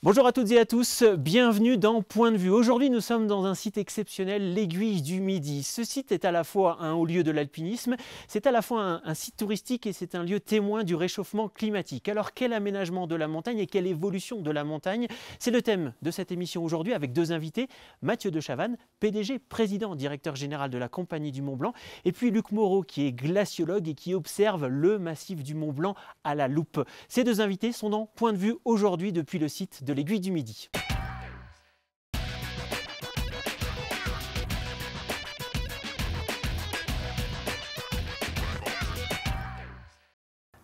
Bonjour à toutes et à tous, bienvenue dans Point de vue. Aujourd'hui nous sommes dans un site exceptionnel, l'Aiguille du Midi. Ce site est à la fois un haut lieu de l'alpinisme, c'est à la fois un site touristique et c'est un lieu témoin du réchauffement climatique. Alors quel aménagement de la montagne et quelle évolution de la montagne? C'est le thème de cette émission aujourd'hui avec deux invités, Mathieu de Chavannes, PDG, président, directeur général de la Compagnie du Mont Blanc, et puis Luc Moreau qui est glaciologue et qui observe le massif du Mont Blanc à la loupe. Ces deux invités sont dans Point de vue aujourd'hui depuis le site de l'Aiguille du Midi.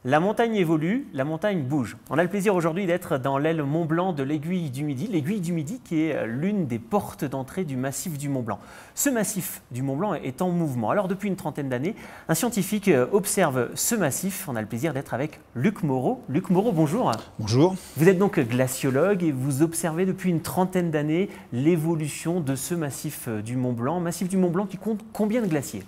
La montagne évolue, la montagne bouge. On a le plaisir aujourd'hui d'être dans l'aile Mont Blanc de l'Aiguille du Midi. L'Aiguille du Midi qui est l'une des portes d'entrée du massif du Mont Blanc. Ce massif du Mont Blanc est en mouvement. Alors depuis une trentaine d'années, un scientifique observe ce massif. On a le plaisir d'être avec Luc Moreau. Luc Moreau, bonjour. Bonjour. Vous êtes donc glaciologue et vous observez depuis une trentaine d'années l'évolution de ce massif du Mont Blanc. Massif du Mont Blanc qui compte combien de glaciers ?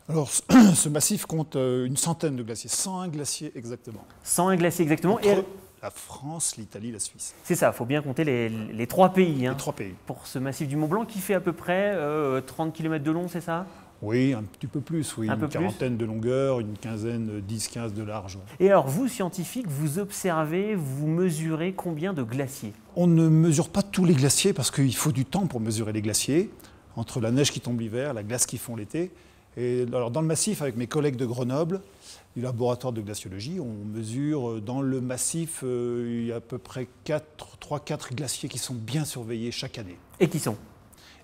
Alors, ce massif compte une centaine de glaciers, 101 glaciers exactement. 101 glaciers exactement. Entre la France, l'Italie, la Suisse. C'est ça, il faut bien compter les trois pays. Les trois pays. Pour ce massif du Mont Blanc qui fait à peu près 30 km de long, c'est ça ? Oui, un petit peu plus, oui. Une quarantaine de longueur, une quinzaine, 10-15 de large. Et alors vous, scientifiques, vous observez, vous mesurez combien de glaciers ? On ne mesure pas tous les glaciers parce qu'il faut du temps pour mesurer les glaciers, entre la neige qui tombe l'hiver, la glace qui fond l'été. Et alors dans le massif, avec mes collègues de Grenoble, du laboratoire de glaciologie, on mesure dans le massif, il y a à peu près 3-4 glaciers qui sont bien surveillés chaque année. Et qui sont ?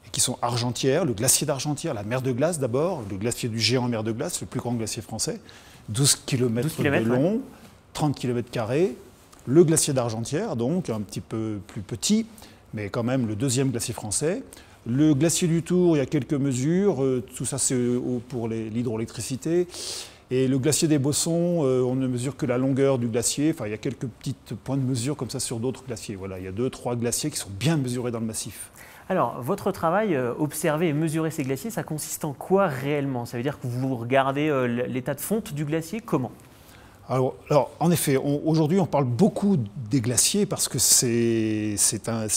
Et qui sont Argentière, le glacier d'Argentière, la mer de glace d'abord, le glacier du géant mer de glace, le plus grand glacier français, 12 km de long, ouais. 30 km², le glacier d'Argentière, donc un petit peu plus petit, mais quand même le deuxième glacier français. Le glacier du Tour, il y a quelques mesures, tout ça c'est pour l'hydroélectricité. Et le glacier des Bossons, on ne mesure que la longueur du glacier. Enfin, il y a quelques petits points de mesure comme ça sur d'autres glaciers. Voilà, il y a 2-3 glaciers qui sont bien mesurés dans le massif. Alors, votre travail, observer et mesurer ces glaciers, ça consiste en quoi réellement? Ça veut dire que vous regardez l'état de fonte du glacier, comment? Alors, en effet, aujourd'hui, on parle beaucoup des glaciers parce que c'est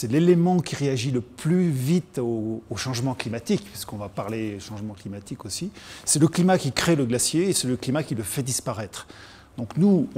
l'élément qui réagit le plus vite au changement climatique, puisqu'on va parler changement climatique aussi. C'est le climat qui crée le glacier et c'est le climat qui le fait disparaître. Donc nous,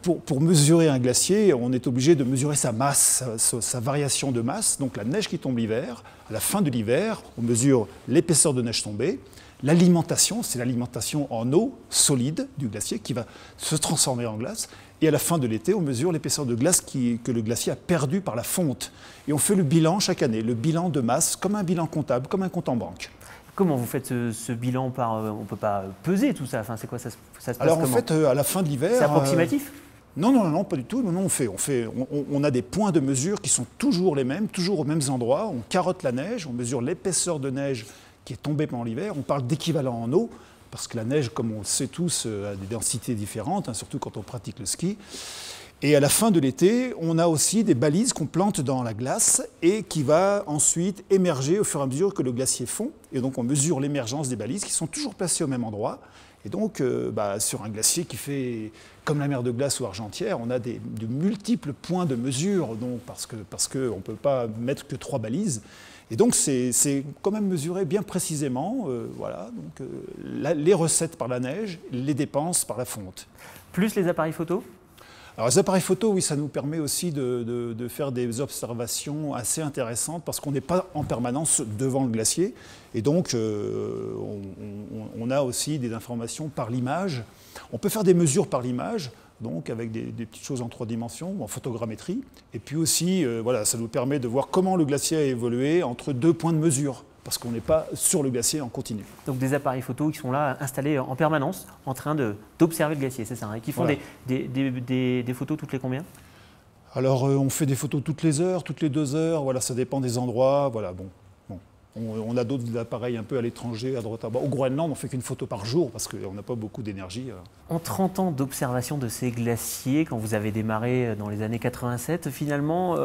pour mesurer un glacier, on est obligé de mesurer sa masse, sa variation de masse. Donc la neige qui tombe l'hiver, à la fin de l'hiver, on mesure l'épaisseur de neige tombée. L'alimentation, c'est l'alimentation en eau solide du glacier qui va se transformer en glace. Et à la fin de l'été, on mesure l'épaisseur de glace que le glacier a perdue par la fonte. Et on fait le bilan chaque année, le bilan de masse, comme un bilan comptable, comme un compte en banque. Comment vous faites ce bilan on ne peut pas peser tout ça, enfin, c'est quoi ça se passe? Alors comment? en fait, à la fin de l'hiver... C'est approximatif? Non, pas du tout. Non, on a des points de mesure qui sont toujours les mêmes, toujours aux mêmes endroits. On carotte la neige, on mesure l'épaisseur de neige qui est tombée pendant l'hiver. On parle d'équivalent en eau, parce que la neige, comme on le sait tous, a des densités différentes, surtout quand on pratique le ski. Et à la fin de l'été, on a aussi des balises qu'on plante dans la glace et qui va ensuite émerger au fur et à mesure que le glacier fond. Et donc on mesure l'émergence des balises qui sont toujours placées au même endroit. Et donc sur un glacier qui fait comme la mer de glace ou Argentière, on a de multiples points de mesure, donc parce qu'on ne peut pas mettre que 3 balises. Et donc c'est quand même mesuré bien précisément, voilà, donc, les recettes par la neige, les dépenses par la fonte. Plus les appareils photo? Alors les appareils photo, oui, ça nous permet aussi de faire des observations assez intéressantes parce qu'on n'est pas en permanence devant le glacier. Et donc on a aussi des informations par l'image. On peut faire des mesures par l'image, donc avec des petites choses en 3 dimensions, en photogrammétrie. Et puis aussi, voilà, ça nous permet de voir comment le glacier a évolué entre 2 points de mesure, parce qu'on n'est pas sur le glacier en continu. Donc des appareils photo qui sont là, installés en permanence, en train d'observer le glacier, c'est ça, et qui font voilà. des photos toutes les combien? Alors on fait des photos toutes les heures, toutes les 2 heures, voilà, ça dépend des endroits, voilà, bon. On a d'autres appareils un peu à l'étranger, à droite à bas. Au Groenland, on ne fait qu'une photo par jour parce qu'on n'a pas beaucoup d'énergie. En 30 ans d'observation de ces glaciers, quand vous avez démarré dans les années 87, finalement,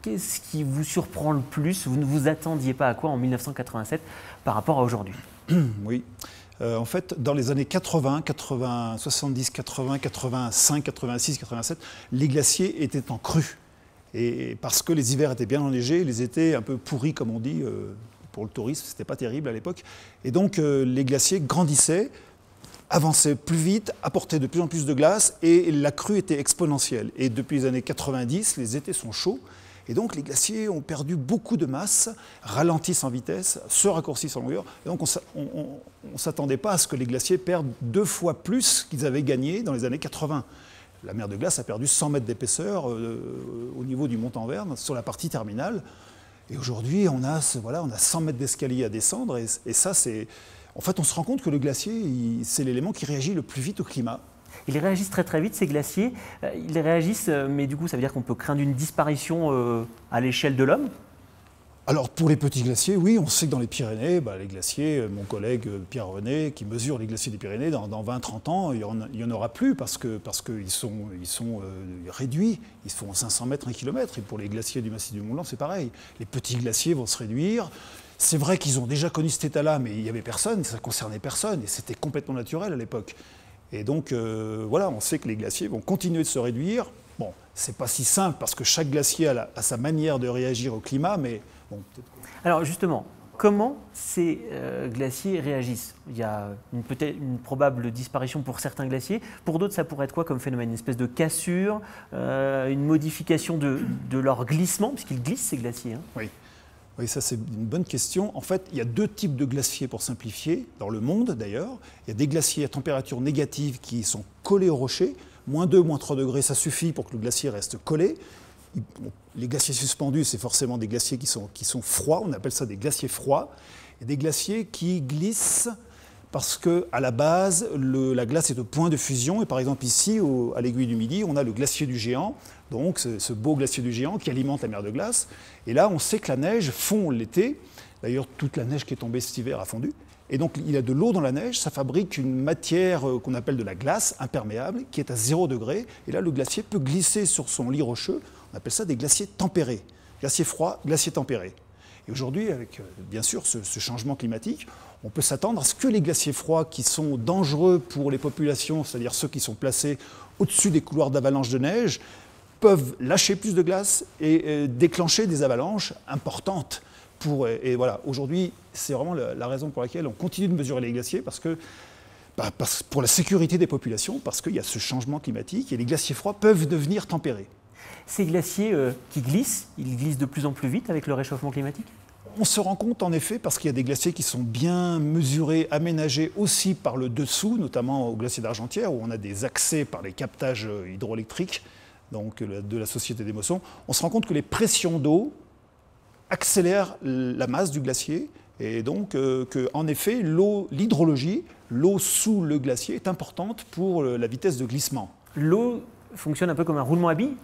qu'est-ce qui vous surprend le plus? Vous ne vous attendiez pas à quoi en 1987 par rapport à aujourd'hui? Oui. En fait, dans les années 80, 70, 80, 85, 86, 87, les glaciers étaient en crue. Et parce que les hivers étaient bien enneigés, les étés un peu pourris, comme on dit, pour le tourisme, c'était pas terrible à l'époque. Et donc les glaciers grandissaient, avançaient plus vite, apportaient de plus en plus de glace, et la crue était exponentielle. Et depuis les années 90, les étés sont chauds, et donc les glaciers ont perdu beaucoup de masse, ralentissent en vitesse, se raccourcissent en longueur. Et donc on ne s'attendait pas à ce que les glaciers perdent 2 fois plus qu'ils avaient gagné dans les années 80. La mer de glace a perdu 100 mètres d'épaisseur au niveau du Mont-en-Verne, sur la partie terminale. Et aujourd'hui, on a 100 mètres d'escalier à descendre, et ça, c'est... En fait, on se rend compte que le glacier, c'est l'élément qui réagit le plus vite au climat. Ils réagissent très très vite, ces glaciers. Ils réagissent, mais du coup, ça veut dire qu'on peut craindre une disparition à l'échelle de l'homme? Alors, pour les petits glaciers, oui, on sait que dans les Pyrénées, les glaciers, mon collègue Pierre-René, qui mesure les glaciers des Pyrénées, dans 20-30 ans, il n'y en aura plus parce qu'ils sont réduits. Ils font 500 mètres, 1 km. Et pour les glaciers du massif du Mont-Blanc, c'est pareil. Les petits glaciers vont se réduire. C'est vrai qu'ils ont déjà connu cet état-là, mais il n'y avait personne, ça ne concernait personne, et c'était complètement naturel à l'époque. Et donc, voilà, on sait que les glaciers vont continuer de se réduire. Bon, c'est pas si simple, parce que chaque glacier a sa manière de réagir au climat, mais bon... Alors justement, comment ces glaciers réagissent? Il y a peut-être une probable disparition pour certains glaciers. Pour d'autres, ça pourrait être quoi comme phénomène? Une espèce de cassure, une modification de leur glissement, puisqu'ils glissent ces glaciers, hein. Oui. Oui, ça c'est une bonne question. En fait, il y a 2 types de glaciers pour simplifier, dans le monde d'ailleurs. Il y a des glaciers à température négative qui sont collés au rocher. -2, -3 degrés, ça suffit pour que le glacier reste collé. Les glaciers suspendus, c'est forcément des glaciers qui sont froids, on appelle ça des glaciers froids. Et des glaciers qui glissent parce qu'à la base, la glace est au point de fusion. Et par exemple ici, à l'aiguille du Midi, on a le glacier du Géant, donc ce beau glacier du Géant qui alimente la mer de glace. Et là, on sait que la neige fond l'été. D'ailleurs, toute la neige qui est tombée cet hiver a fondu. Et donc, il y a de l'eau dans la neige, ça fabrique une matière qu'on appelle de la glace imperméable, qui est à 0 degré. Et là, le glacier peut glisser sur son lit rocheux. On appelle ça des glaciers tempérés. Glaciers froids, glaciers tempérés. Et aujourd'hui, avec bien sûr ce changement climatique, on peut s'attendre à ce que les glaciers froids qui sont dangereux pour les populations, c'est-à-dire ceux qui sont placés au-dessus des couloirs d'avalanche de neige, peuvent lâcher plus de glace et déclencher des avalanches importantes. Et voilà, aujourd'hui, c'est vraiment la raison pour laquelle on continue de mesurer les glaciers, pour la sécurité des populations, parce qu'il y a ce changement climatique et les glaciers froids peuvent devenir tempérés. Ces glaciers qui glissent, ils glissent de plus en plus vite avec le réchauffement climatique? On se rend compte en effet parce qu'il y a des glaciers qui sont bien mesurés, aménagés aussi par le dessous, notamment au glacier d'Argentière où on a des accès par les captages hydroélectriques donc de la Société des Mossons. On se rend compte que les pressions d'eau accélèrent la masse du glacier et donc en effet l'hydrologie, l'eau sous le glacier est importante pour la vitesse de glissement. L'eau fonctionne un peu comme un roulement à billes?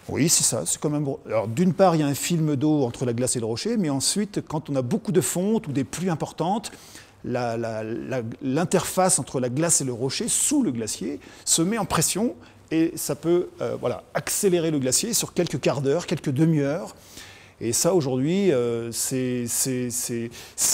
Oui, c'est ça. C'est quand même... Alors, d'une part, il y a un film d'eau entre la glace et le rocher, mais ensuite, quand on a beaucoup de fonte ou des pluies importantes, l'interface entre la glace et le rocher, sous le glacier, se met en pression et ça peut accélérer le glacier sur quelques quarts d'heure, quelques demi-heures. Et ça, aujourd'hui, c'est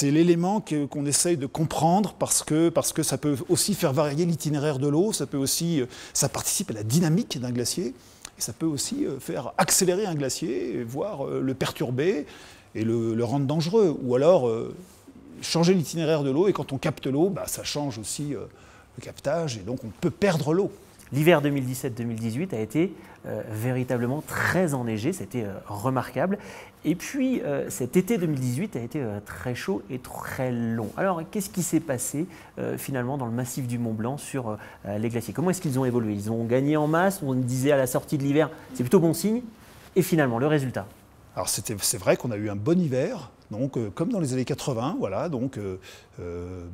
l'élément qu'on essaye de comprendre parce que ça peut aussi faire varier l'itinéraire de l'eau, ça participe à la dynamique d'un glacier. Et ça peut aussi faire accélérer un glacier, voire le perturber et le rendre dangereux. Ou alors changer l'itinéraire de l'eau, et quand on capte l'eau, ça change aussi le captage, et donc on peut perdre l'eau. L'hiver 2017-2018 a été véritablement très enneigé, c'était remarquable. Et puis cet été 2018 a été très chaud et très long. Alors qu'est-ce qui s'est passé finalement dans le massif du Mont-Blanc sur les glaciers? Comment est-ce qu'ils ont évolué? Ils ont gagné en masse, on disait à la sortie de l'hiver, c'est plutôt bon signe. Et finalement, le résultat? Alors c'est vrai qu'on a eu un bon hiver, donc comme dans les années 80, voilà. Donc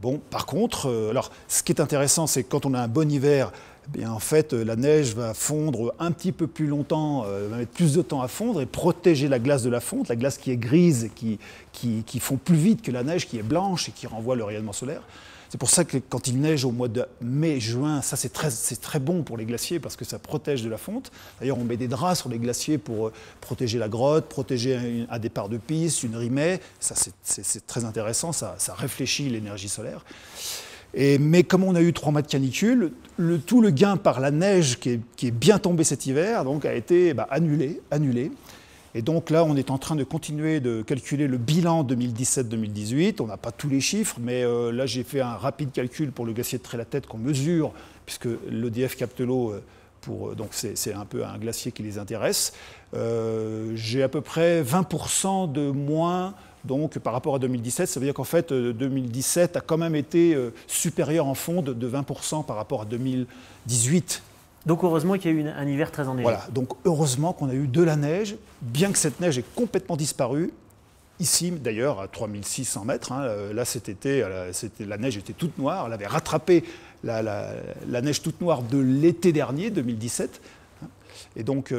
bon, par contre, alors ce qui est intéressant, c'est que quand on a un bon hiver, eh bien, en fait, la neige va fondre un petit peu plus longtemps, va mettre plus de temps à fondre et protéger la glace de la fonte, la glace qui est grise, qui fond plus vite que la neige qui est blanche et qui renvoie le rayonnement solaire. C'est pour ça que quand il neige au mois de mai, juin, ça c'est très bon pour les glaciers parce que ça protège de la fonte. D'ailleurs, on met des draps sur les glaciers pour protéger la grotte, protéger un départ de piste, une rimée. Ça c'est très intéressant, ça réfléchit l'énergie solaire. Mais comme on a eu 3 mois de canicule, tout le gain par la neige qui est bien tombée cet hiver donc, a été annulé. Et donc là, on est en train de continuer de calculer le bilan 2017-2018. On n'a pas tous les chiffres, mais là, j'ai fait un rapide calcul pour le glacier de Trélatête qu'on mesure, puisque l'EDF capte l'eau, donc c'est un peu un glacier qui les intéresse. J'ai à peu près 20% de moins donc, par rapport à 2017. Ça veut dire qu'en fait, 2017 a quand même été supérieur en fonte de 20% par rapport à 2018. Donc heureusement qu'il y a eu un hiver très enneigé. Voilà, donc heureusement qu'on a eu de la neige, bien que cette neige ait complètement disparu. Ici, d'ailleurs, à 3600 mètres, hein, là cet été, la neige était toute noire. Elle avait rattrapé la neige toute noire de l'été dernier, 2017. Et donc,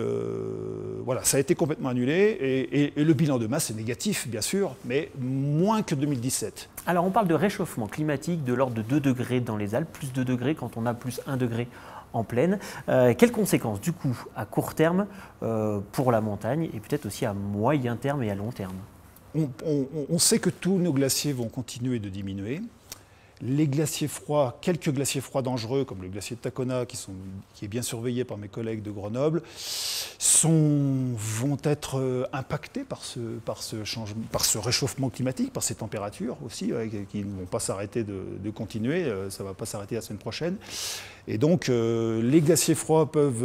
voilà, ça a été complètement annulé. Et le bilan de masse est négatif, bien sûr, mais moins que 2017. Alors, on parle de réchauffement climatique de l'ordre de 2 degrés dans les Alpes, plus 2 degrés quand on a plus 1 degré en plaine. Quelles conséquences, du coup, à court terme pour la montagne et peut-être aussi à moyen terme et à long terme? On sait que tous nos glaciers vont continuer de diminuer. Les glaciers froids, quelques glaciers froids dangereux, comme le glacier de Tacona, qui est bien surveillé par mes collègues de Grenoble, vont être impactés par ce réchauffement climatique, par ces températures aussi, qui ne vont pas s'arrêter de continuer, ça ne va pas s'arrêter la semaine prochaine. Et donc, les glaciers froids peuvent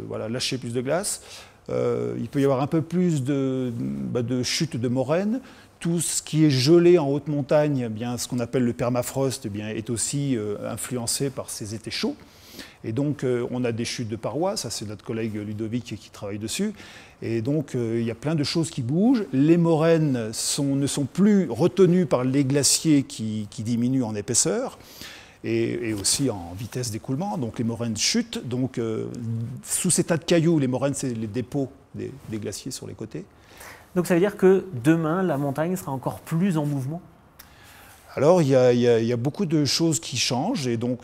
voilà, lâcher plus de glace. Il peut y avoir un peu plus de chute de moraine. Tout ce qui est gelé en haute montagne, eh bien, ce qu'on appelle le permafrost, eh bien, est aussi influencé par ces étés chauds. Et donc, on a des chutes de parois, ça c'est notre collègue Ludovic qui travaille dessus. Et donc, il y a plein de choses qui bougent. Les moraines ne sont plus retenues par les glaciers qui diminuent en épaisseur et aussi en vitesse d'écoulement. Donc, les moraines chutent. Donc, sous ces tas de cailloux, les moraines, c'est les dépôts des glaciers sur les côtés. Donc ça veut dire que demain, la montagne sera encore plus en mouvement? Alors, il y a beaucoup de choses qui changent et donc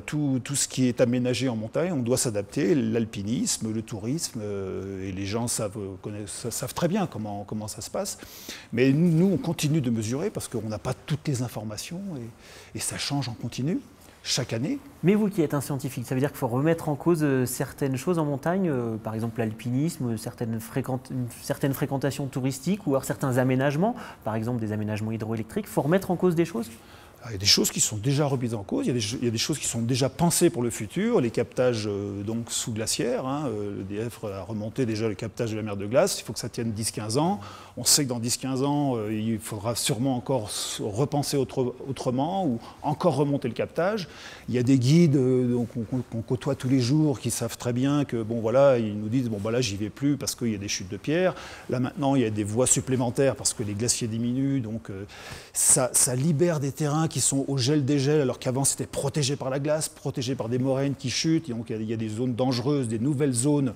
tout ce qui est aménagé en montagne, on doit s'adapter. L'alpinisme, le tourisme, et les gens savent très bien comment ça se passe. Mais nous, on continue de mesurer parce qu'on n'a pas toutes les informations et ça change en continu. Chaque année. Mais vous qui êtes un scientifique, ça veut dire qu'il faut remettre en cause certaines choses en montagne, par exemple l'alpinisme, certaines fréquentations touristiques ou alors certains aménagements, par exemple des aménagements hydroélectriques. Il faut remettre en cause des choses? Il y a des choses qui sont déjà remises en cause, il y a des choses qui sont déjà pensées pour le futur, les captages donc sous glaciaire, hein, l'EDF a remonté déjà le captage de la mer de glace, il faut que ça tienne 10-15 ans. On sait que dans 10-15 ans, il faudra sûrement encore repenser autrement ou encore remonter le captage. Il y a des guides qu'on côtoie tous les jours qui savent très bien que, bon voilà, ils nous disent, bon bah là j'y vais plus parce qu'il y a des chutes de pierre. Là maintenant, il y a des voies supplémentaires parce que les glaciers diminuent, donc ça libère des terrains qui sont au gel-dégel, alors qu'avant c'était protégé par la glace, protégé par des moraines qui chutent. Et donc il y a des zones dangereuses, des nouvelles zones,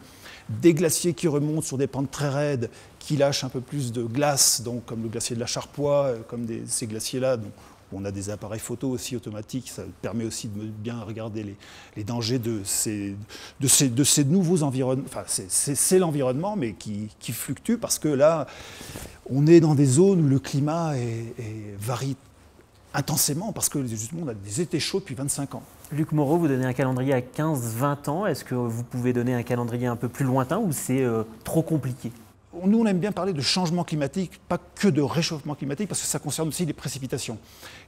des glaciers qui remontent sur des pentes très raides, qui lâchent un peu plus de glace, donc comme le glacier de la Charpoix, comme ces glaciers-là. On a des appareils photo aussi automatiques, ça permet aussi de bien regarder les dangers de ces nouveaux environnements. Enfin, c'est l'environnement, mais qui fluctue, parce que là, on est dans des zones où le climat varie intensément, parce que justement, on a des étés chauds depuis 25 ans. Luc Moreau, vous donnez un calendrier à 15-20 ans. Est-ce que vous pouvez donner un calendrier un peu plus lointain ou c'est trop compliqué? Nous, on aime bien parler de changement climatique, pas que de réchauffement climatique, parce que ça concerne aussi les précipitations.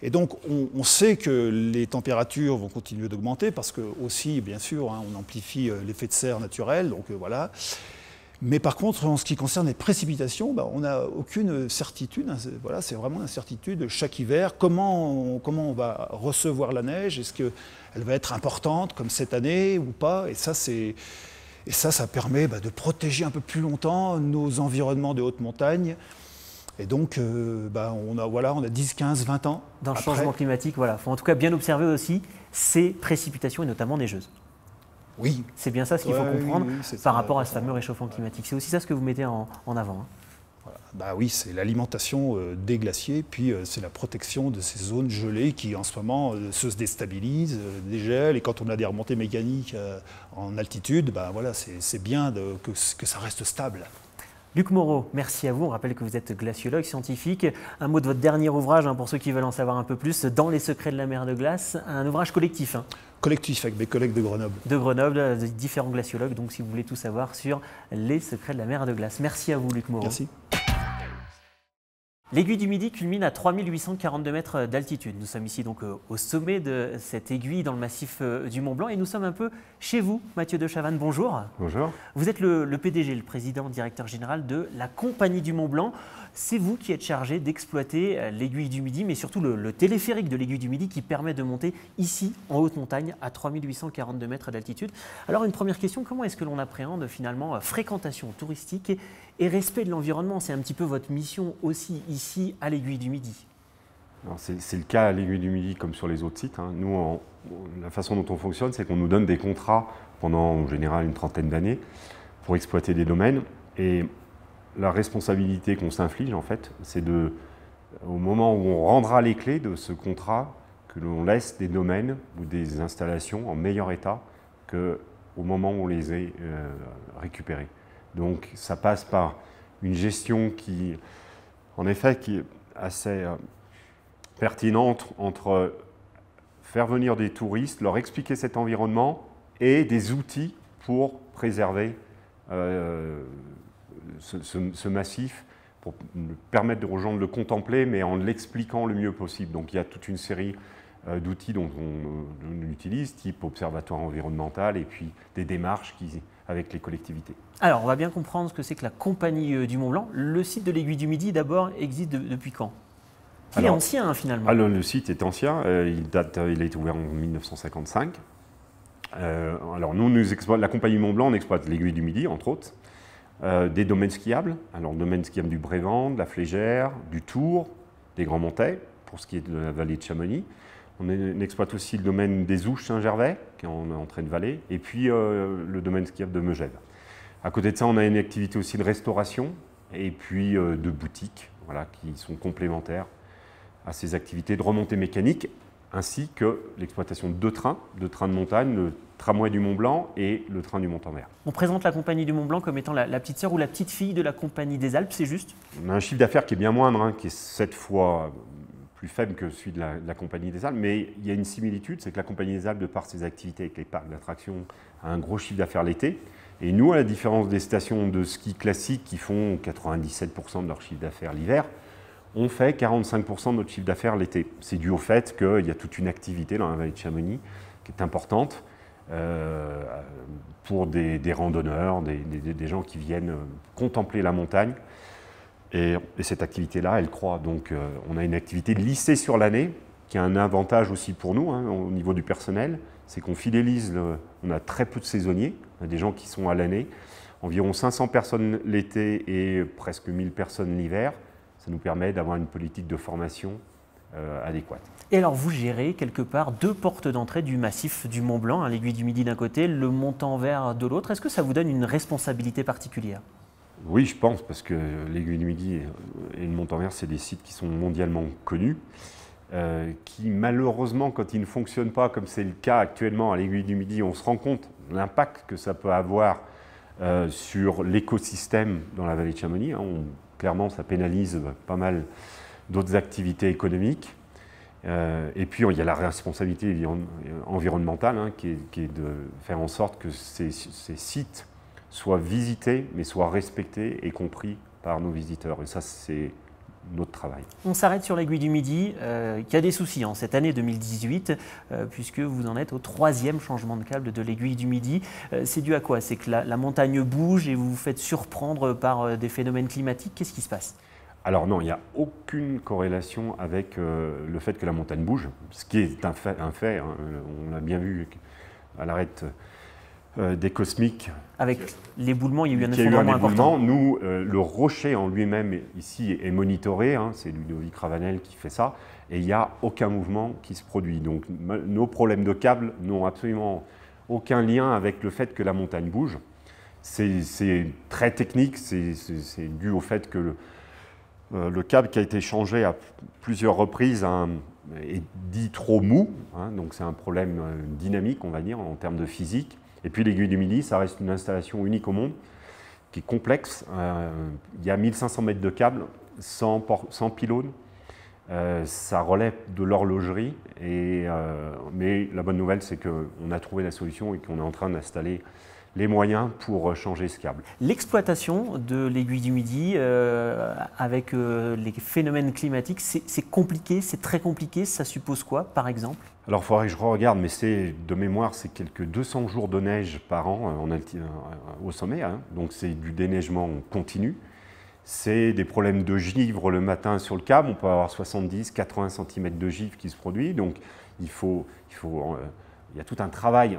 Et donc, on sait que les températures vont continuer d'augmenter, parce que aussi, bien sûr, hein, on amplifie l'effet de serre naturel, donc voilà. Mais par contre, en ce qui concerne les précipitations, on n'a aucune certitude. Hein, voilà, c'est vraiment l'incertitude chaque hiver. Comment on va recevoir la neige? Est-ce qu'elle va être importante comme cette année ou pas? Et ça permet de protéger un peu plus longtemps nos environnements de haute montagne. Et donc, on a 10, 15, 20 ans. Dans le changement climatique, voilà. Il faut en tout cas bien observer aussi ces précipitations et notamment neigeuses. Oui. C'est bien ça ce qu'il faut comprendre par rapport à ce fameux réchauffement climatique. C'est aussi ça ce que vous mettez en avant. Hein. Voilà. Oui, c'est l'alimentation des glaciers, puis c'est la protection de ces zones gelées qui en ce moment se déstabilisent, dégèlent. Et quand on a des remontées mécaniques en altitude, voilà, c'est bien que ça reste stable. Luc Moreau, merci à vous. On rappelle que vous êtes glaciologue scientifique. Un mot de votre dernier ouvrage, pour ceux qui veulent en savoir un peu plus, Dans les secrets de la mer de glace, un ouvrage collectif. collectif avec mes collègues de Grenoble. De Grenoble, différents glaciologues, donc si vous voulez tout savoir sur les secrets de la mer de glace. Merci à vous, Luc Moreau. Merci. L'aiguille du Midi culmine à 3842 mètres d'altitude. Nous sommes ici donc au sommet de cette aiguille dans le massif du Mont Blanc et nous sommes un peu chez vous. Mathieu de Chavannes, bonjour. Bonjour. Vous êtes le PDG, le président directeur général de la Compagnie du Mont Blanc. C'est vous qui êtes chargé d'exploiter l'aiguille du Midi, mais surtout le téléphérique de l'aiguille du Midi qui permet de monter ici, en haute montagne, à 3842 mètres d'altitude. Alors une première question, comment est-ce que l'on appréhende finalement fréquentation touristique et respect de l'environnement? C'est un petit peu votre mission aussi ici à l'aiguille du Midi. C'est le cas à l'aiguille du Midi comme sur les autres sites. Nous, la façon dont on fonctionne, c'est qu'on nous donne des contrats pendant en général une trentaine d'années pour exploiter des domaines. Et la responsabilité qu'on s'inflige, en fait, c'est au moment où on rendra les clés de ce contrat, que l'on laisse des domaines ou des installations en meilleur état qu'au moment où on les a récupérés. Donc ça passe par une gestion qui, en effet, qui est assez pertinente entre faire venir des touristes, leur expliquer cet environnement et des outils pour préserver ce massif, pour permettre aux gens de le contempler, mais en l'expliquant le mieux possible. Donc il y a toute une série d'outils dont on utilise, type observatoire environnemental, et puis des démarches avec les collectivités. Alors, on va bien comprendre ce que c'est que la Compagnie du Mont Blanc. Le site de l'aiguille du Midi, d'abord, existe depuis quand? Il est ancien, finalement. Le site est ancien. Il a été ouvert en 1955. La Compagnie du Mont Blanc, on exploite l'aiguille du Midi, entre autres, des domaines skiables. Alors, le domaine skiable du Brévent, de la Flégère, du Tour, des Grands Montets, pour ce qui est de la vallée de Chamonix. On exploite aussi le domaine des Ouches Saint-Gervais, qui est en entrée de vallée, et puis le domaine skiable de Megève. À côté de ça, on a une activité aussi de restauration et puis de boutiques, voilà, qui sont complémentaires à ces activités de remontée mécanique, ainsi que l'exploitation de deux trains de montagne, le tramway du Mont Blanc et le train du Mont-en-Mer. On présente la Compagnie du Mont Blanc comme étant la petite sœur ou la petite fille de la Compagnie des Alpes, c'est juste? On a un chiffre d'affaires qui est bien moindre, qui est 7 fois plus faible que celui de la Compagnie des Alpes, mais il y a une similitude, c'est que la Compagnie des Alpes, de par ses activités avec les parcs d'attractions, a un gros chiffre d'affaires l'été. Et nous, à la différence des stations de ski classiques qui font 97% de leur chiffre d'affaires l'hiver, on fait 45% de notre chiffre d'affaires l'été. C'est dû au fait qu'il y a toute une activité dans la vallée de Chamonix qui est importante pour des randonneurs, des gens qui viennent contempler la montagne. Et cette activité-là, elle croît. Donc on a une activité lissée sur l'année, qui a un avantage aussi pour nous, au niveau du personnel, c'est qu'on fidélise, on a très peu de saisonniers, on a des gens qui sont à l'année, environ 500 personnes l'été et presque 1000 personnes l'hiver. Ça nous permet d'avoir une politique de formation adéquate. Et alors vous gérez quelque part deux portes d'entrée du massif du Mont Blanc, l'aiguille du Midi d'un côté, le Mont-en-Vert de l'autre. Est-ce que ça vous donne une responsabilité particulière? Oui, je pense, parce que l'aiguille du Midi et le Mont-en-Vert, c'est des sites qui sont mondialement connus, qui malheureusement, quand ils ne fonctionnent pas, comme c'est le cas actuellement à l'aiguille du Midi, on se rend compte de l'impact que ça peut avoir sur l'écosystème dans la vallée de Chamonix. Clairement, ça pénalise pas mal d'autres activités économiques. Et puis, il y a la responsabilité environnementale, qui est de faire en sorte que ces sites soient visités, mais soient respectés et compris par nos visiteurs. Et ça, c'est notre travail. On s'arrête sur l'aiguille du Midi, qui a des soucis en cette année 2018, puisque vous en êtes au 3e changement de câble de l'aiguille du Midi. C'est dû à quoi? C'est que la montagne bouge et vous vous faites surprendre par des phénomènes climatiques. Qu'est-ce qui se passe? Alors non, il n'y a aucune corrélation avec le fait que la montagne bouge, ce qui est un fait. On l'a bien vu à l'arête des Cosmiques. Avec l'éboulement, il y a eu un effondrement important. Nous, le rocher en lui-même ici est monitoré, c'est Ludovic Ravanel qui fait ça, et il n'y a aucun mouvement qui se produit. Donc nos problèmes de câble n'ont absolument aucun lien avec le fait que la montagne bouge. C'est très technique, c'est dû au fait que le câble qui a été changé à plusieurs reprises est dit trop mou, donc c'est un problème dynamique, on va dire, en termes de physique. Et puis l'aiguille du Midi, ça reste une installation unique au monde, qui est complexe. Il y a 1500 mètres de câble, sans pylône, Ça relève de l'horlogerie, mais la bonne nouvelle, c'est qu'on a trouvé la solution et qu'on est en train d'installer les moyens pour changer ce câble. L'exploitation de l'aiguille du Midi avec les phénomènes climatiques, c'est compliqué, c'est très compliqué. Ça suppose quoi, par exemple? Alors, il faudrait que je regarde, mais de mémoire, c'est quelques 200 jours de neige par an au sommet, hein. Donc c'est du déneigement continu. C'est des problèmes de givre le matin sur le câble. On peut avoir 70-80 cm de givre qui se produit. Donc il y a tout un travail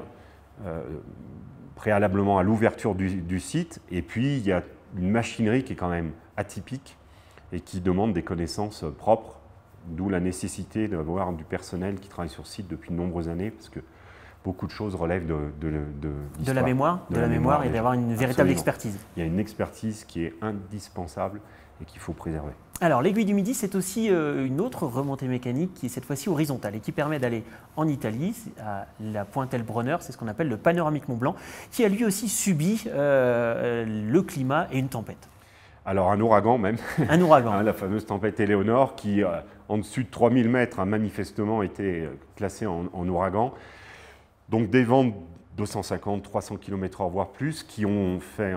préalablement à l'ouverture du site. Et puis il y a une machinerie qui est quand même atypique et qui demande des connaissances propres, d'où la nécessité d'avoir du personnel qui travaille sur site depuis de nombreuses années, parce que beaucoup de choses relèvent de la mémoire et d'avoir une véritable expertise. Il y a une expertise qui est indispensable et qu'il faut préserver. Alors l'aiguille du Midi, c'est aussi une autre remontée mécanique qui est cette fois-ci horizontale et qui permet d'aller en Italie, à la pointe Elbronner, c'est ce qu'on appelle le panoramique Mont Blanc, qui a lui aussi subi le climat et une tempête. Alors un ouragan même, un ouragan. La fameuse tempête Éléonore qui, en dessus de 3000 mètres, a manifestement été classée en ouragan. Donc des vents de 250-300 km/h, voire plus, qui ont fait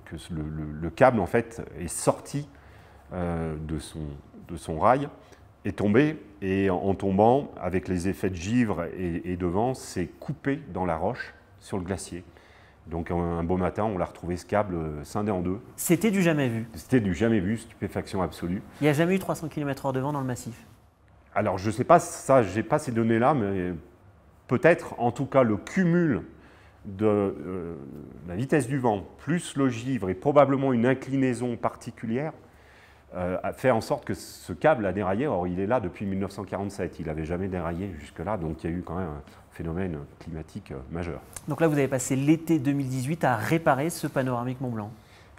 que le câble en fait, est sorti de son rail, est tombé, et en tombant, avec les effets de givre et de vent, s'est coupé dans la roche sur le glacier. Donc un beau matin, on l'a retrouvé ce câble scindé en deux. C'était du jamais vu. C'était du jamais vu, stupéfaction absolue. Il n'y a jamais eu 300 km/h de vent dans le massif? Alors je ne sais pas, ça, je n'ai pas ces données-là, mais peut-être, en tout cas, le cumul de la vitesse du vent, plus le givre et probablement une inclinaison particulière, a fait en sorte que ce câble a déraillé. Or, il est là depuis 1947. Il n'avait jamais déraillé jusque-là, donc il y a eu quand même un phénomène climatique majeur. Donc là, vous avez passé l'été 2018 à réparer ce panoramique Mont Blanc.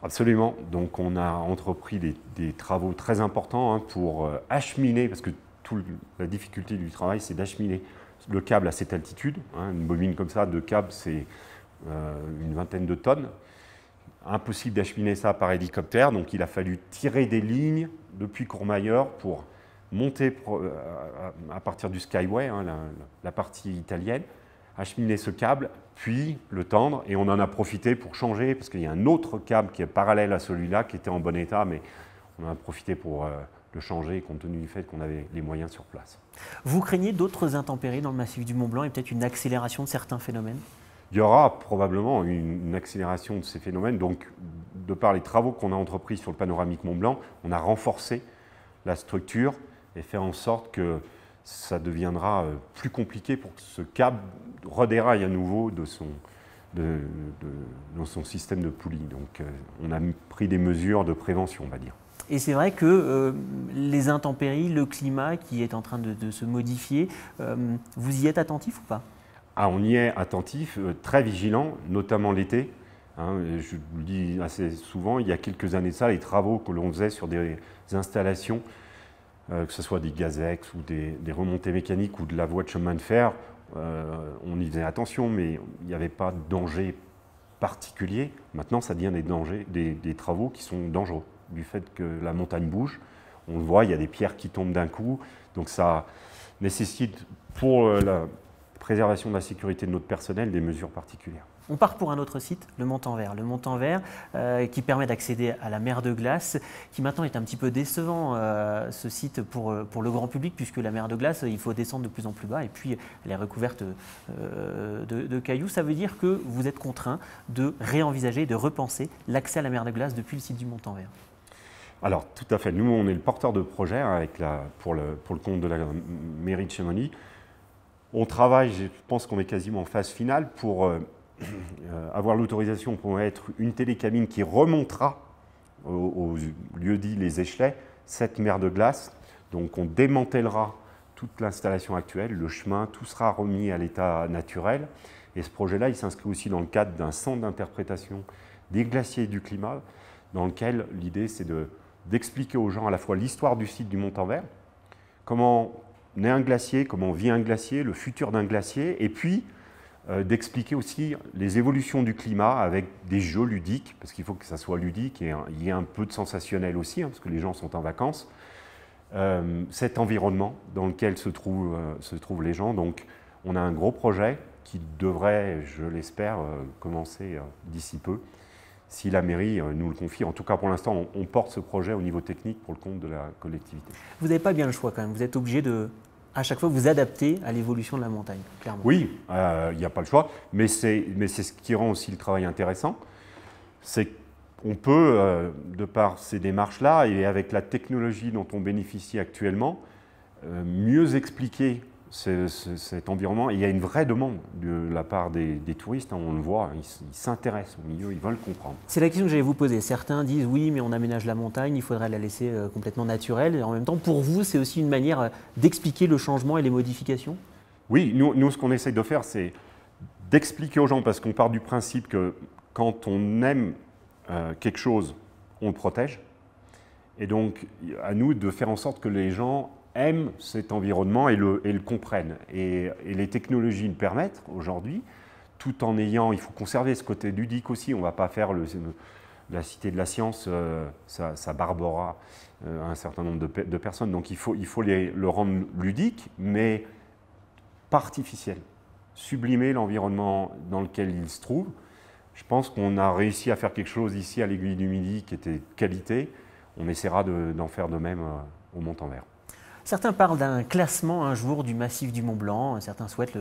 Absolument. Donc on a entrepris des travaux très importants pour acheminer, parce que la difficulté du travail, c'est d'acheminer le câble à cette altitude. Une bobine comme ça de câble, c'est une vingtaine de tonnes. Impossible d'acheminer ça par hélicoptère, donc il a fallu tirer des lignes depuis Courmayeur pour monter à partir du Skyway, la partie italienne, acheminer ce câble, puis le tendre, et on en a profité pour changer, parce qu'il y a un autre câble qui est parallèle à celui-là, qui était en bon état, mais on en a profité pour le changer, compte tenu du fait qu'on avait les moyens sur place. Vous craignez d'autres intempéries dans le massif du Mont Blanc et peut-être une accélération de certains phénomènes? Il y aura probablement une accélération de ces phénomènes. Donc, de par les travaux qu'on a entrepris sur le panoramique Mont Blanc, on a renforcé la structure et fait en sorte que ça deviendra plus compliqué pour que ce câble redéraille à nouveau dans son système de poulie. Donc, on a pris des mesures de prévention, on va dire. Et c'est vrai que les intempéries, le climat qui est en train de se modifier, vous y êtes attentif ou pas? On y est attentif, très vigilant, notamment l'été. Je vous le dis assez souvent, il y a quelques années de ça, les travaux que l'on faisait sur des installations, que ce soit des gazex ou des remontées mécaniques ou de la voie de chemin de fer, on y faisait attention, mais il n'y avait pas de danger particulier. Maintenant, ça devient des travaux qui sont dangereux, du fait que la montagne bouge. On le voit, il y a des pierres qui tombent d'un coup, donc ça nécessite pour la préservation de la sécurité de notre personnel, des mesures particulières. On part pour un autre site, le Montanvert. Le Montanvert qui permet d'accéder à la mer de glace, qui maintenant est un petit peu décevant, ce site pour le grand public, puisque la mer de glace, il faut descendre de plus en plus bas, et puis elle est recouverte de cailloux. Ça veut dire que vous êtes contraint de réenvisager, de repenser l'accès à la mer de glace depuis le site du Montanvert. Alors, tout à fait. Nous, on est le porteur de projet pour le compte de la mairie de Chamonix. On travaille, je pense qu'on est quasiment en phase finale pour avoir l'autorisation pour mettre une télécabine qui remontera au lieu dit les Échelets, cette mer de glace. Donc on démantèlera toute l'installation actuelle, le chemin, tout sera remis à l'état naturel. Et ce projet-là, il s'inscrit aussi dans le cadre d'un centre d'interprétation des glaciers et du climat, dans lequel l'idée c'est d'expliquer aux gens à la fois l'histoire du site du Montanvert, comment naît un glacier, comment vit un glacier, le futur d'un glacier, et puis d'expliquer aussi les évolutions du climat avec des jeux ludiques, parce qu'il faut que ça soit ludique et il y ait un peu de sensationnel aussi, parce que les gens sont en vacances, cet environnement dans lequel se trouvent les gens. Donc on a un gros projet qui devrait, je l'espère, commencer d'ici peu, si la mairie nous le confie. En tout cas, pour l'instant, on porte ce projet au niveau technique pour le compte de la collectivité. Vous n'avez pas bien le choix quand même, vous êtes obligé de, à chaque fois, vous adapter à l'évolution de la montagne, clairement. Oui, il n'y a pas le choix, mais c'est ce qui rend aussi le travail intéressant. C'est qu'on peut, de par ces démarches-là et avec la technologie dont on bénéficie actuellement, mieux expliquer cet environnement. Et il y a une vraie demande de la part des touristes, hein, on le voit, ils s'intéressent au milieu, ils veulent comprendre. C'est la question que j'allais vous poser. Certains disent oui, mais on aménage la montagne, il faudrait la laisser complètement naturelle. Et en même temps, pour vous, c'est aussi une manière d'expliquer le changement et les modifications? Oui, nous ce qu'on essaye de faire, c'est d'expliquer aux gens, parce qu'on part du principe que quand on aime quelque chose, on le protège. Et donc, à nous de faire en sorte que les gens aiment cet environnement et le comprennent. Et les technologies le permettent aujourd'hui, tout en ayant, il faut conserver ce côté ludique aussi, on ne va pas faire la cité de la science, ça barbera un certain nombre de personnes. Donc il faut le rendre ludique, mais pas artificiel. Sublimer l'environnement dans lequel il se trouve. Je pense qu'on a réussi à faire quelque chose ici à l'Aiguille du Midi qui était de qualité. On essaiera d'en faire de même au Montanvert. Certains parlent d'un classement un jour du massif du Mont Blanc, certains souhaitent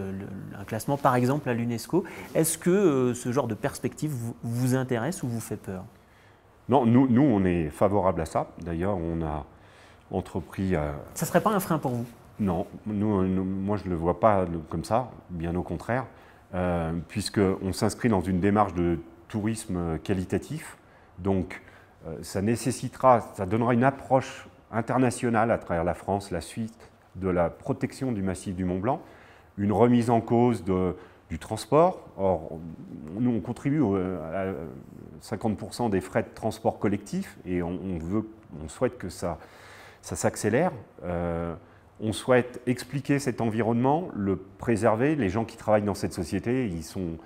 un classement par exemple à l'UNESCO. Est-ce que ce genre de perspective vous intéresse ou vous fait peur? Non, nous on est favorable à ça. D'ailleurs, on a entrepris… Ça ne serait pas un frein pour vous? Non, moi je ne le vois pas comme ça, bien au contraire, puisqu'on s'inscrit dans une démarche de tourisme qualitatif. Donc ça donnera une approche internationale à travers la France, la Suisse, de la protection du massif du Mont Blanc, une remise en cause du transport. Or, nous, on contribue à 50% des frais de transport collectif et on souhaite que ça s'accélère. On souhaite expliquer cet environnement, le préserver. Les gens qui travaillent dans cette société, ils sont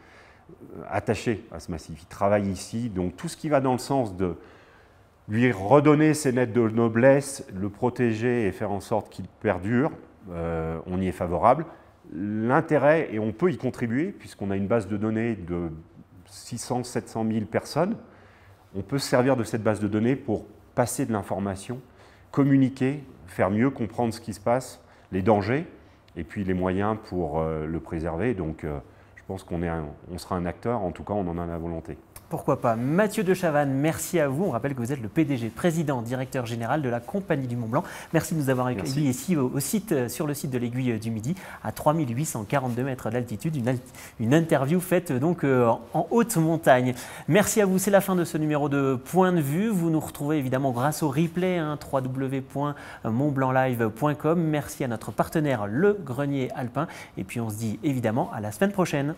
attachés à ce massif. Ils travaillent ici, donc tout ce qui va dans le sens de lui redonner ses lettres de noblesse, le protéger et faire en sorte qu'il perdure, on y est favorable. L'intérêt, et on peut y contribuer, puisqu'on a une base de données de 600-700 000 personnes, on peut se servir de cette base de données pour passer de l'information, communiquer, faire mieux comprendre ce qui se passe, les dangers, et puis les moyens pour le préserver. Donc je pense qu'on sera un acteur, en tout cas on en a la volonté. Pourquoi pas. Mathieu de Chavannes, merci à vous. On rappelle que vous êtes le PDG, président, directeur général de la Compagnie du Mont Blanc. Merci de nous avoir accueillis ici sur le site de l'Aiguille du Midi, à 3842 mètres d'altitude. Une interview faite donc en haute montagne. Merci à vous. C'est la fin de ce numéro de Point de Vue. Vous nous retrouvez évidemment grâce au replay, www.montblanclive.com. Merci à notre partenaire Le Grenier Alpin. Et puis on se dit évidemment à la semaine prochaine.